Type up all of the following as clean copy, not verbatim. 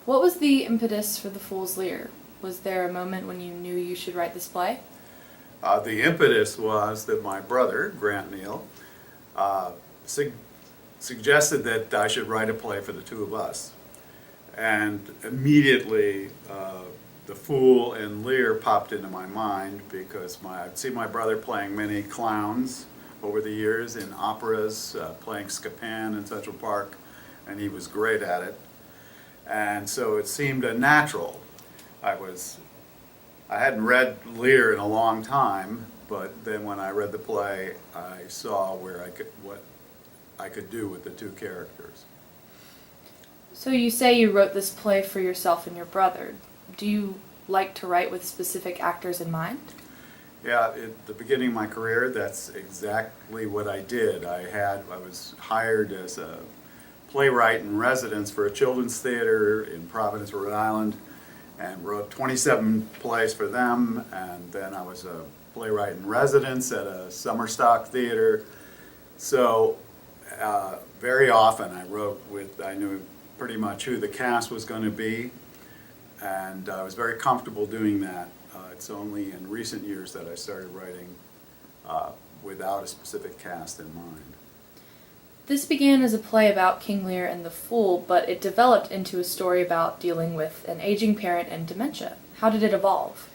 What was the impetus for The Fool's Lear? Was there a moment when you knew you should write this play? The impetus was that my brother, Randy Neale, suggested that I should write a play for the two of us. And immediately, The Fool and Lear popped into my mind because I'd seen my brother playing many clowns over the years in operas, playing Scapan in Central Park, and he was great at it. And so it seemed a natural. I hadn't read Lear in a long time, but then when I read the play, I saw what I could do with the two characters. So you say you wrote this play for yourself and your brother. Do you like to write with specific actors in mind? Yeah, at the beginning of my career, that's exactly what I did. I was hired as a playwright in residence for a children's theater in Providence, Rhode Island, and wrote 27 plays for them. And then I was a playwright in residence at a summer stock theater. So very often I knew pretty much who the cast was going to be, and I was very comfortable doing that. It's only in recent years that I started writing without a specific cast in mind. This began as a play about King Lear and the Fool, but it developed into a story about dealing with an aging parent and dementia. How did it evolve?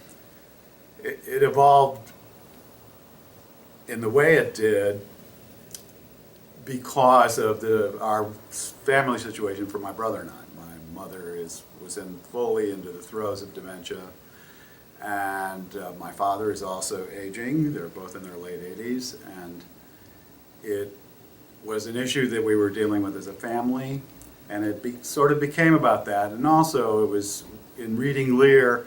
It evolved in the way it did because of our family situation for my brother and I. My mother was fully into the throes of dementia, and my father is also aging. They're both in their late 80s, and it was an issue that we were dealing with as a family, and it sort of became about that. And also it was, in reading Lear,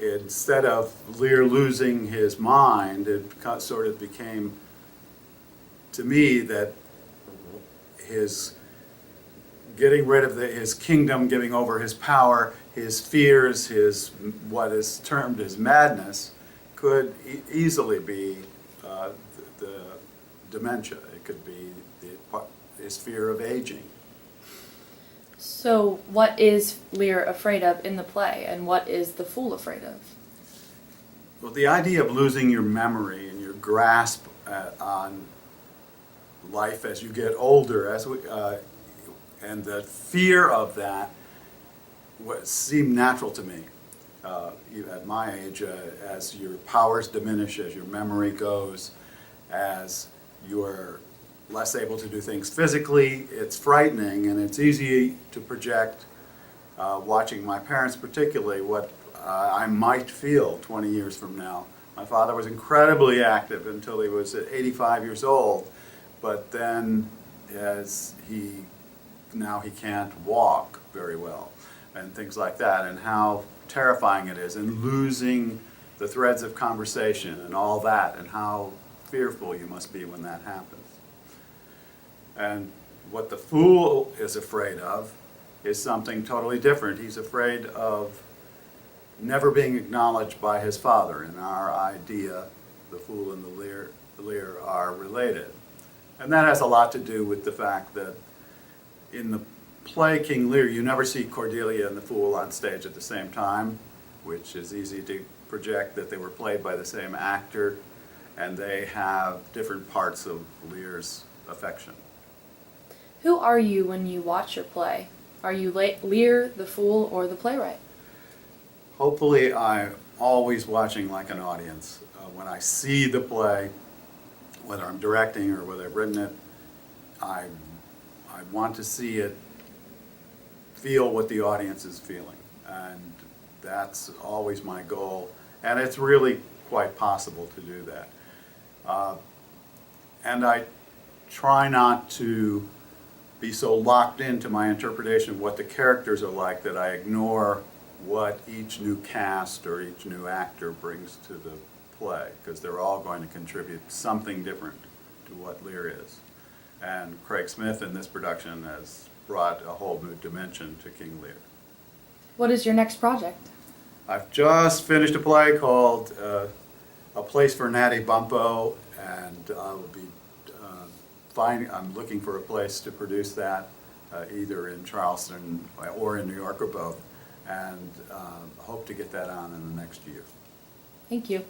instead of Lear losing his mind, it sort of became, to me, that his getting rid of his kingdom, giving over his power, his fears, what is termed as madness, could easily be the dementia. It could be his fear of aging. So what is Lear afraid of in the play, and what is the Fool afraid of? Well, the idea of losing your memory and your grasp on life as you get older, and the fear of that seemed natural to me. At my age, as your powers diminish, as your memory goes, as you're less able to do things physically, it's frightening, and it's easy to project, watching my parents particularly, what I might feel 20 years from now. My father was incredibly active until he was 85 years old, but then now he can't walk very well, and things like that, and how terrifying it is, and losing the threads of conversation and all that, and how fearful you must be when that happens. And what the Fool is afraid of is something totally different. He's afraid of never being acknowledged by his father. In our idea, the Fool and the Lear are related. And that has a lot to do with the fact that in the play King Lear, you never see Cordelia and the Fool on stage at the same time, which is easy to project that they were played by the same actor, and they have different parts of Lear's affection. Who are you when you watch your play? Are you Lear, the Fool, or the playwright? Hopefully I'm always watching like an audience. When I see the play, whether I'm directing or whether I've written it, I want to see it feel what the audience is feeling. And that's always my goal. And it's really quite possible to do that. And I try not to be so locked into my interpretation of what the characters are like that I ignore what each new cast or each new actor brings to the play, because they're all going to contribute something different to what Lear is. And Craig Smith in this production has brought a whole new dimension to King Lear. What is your next project? I've just finished a play called A Place for Natty Bumppo, and I'll be I'm looking for a place to produce that, either in Charleston or in New York or both. and hope to get that on in the next year. Thank you.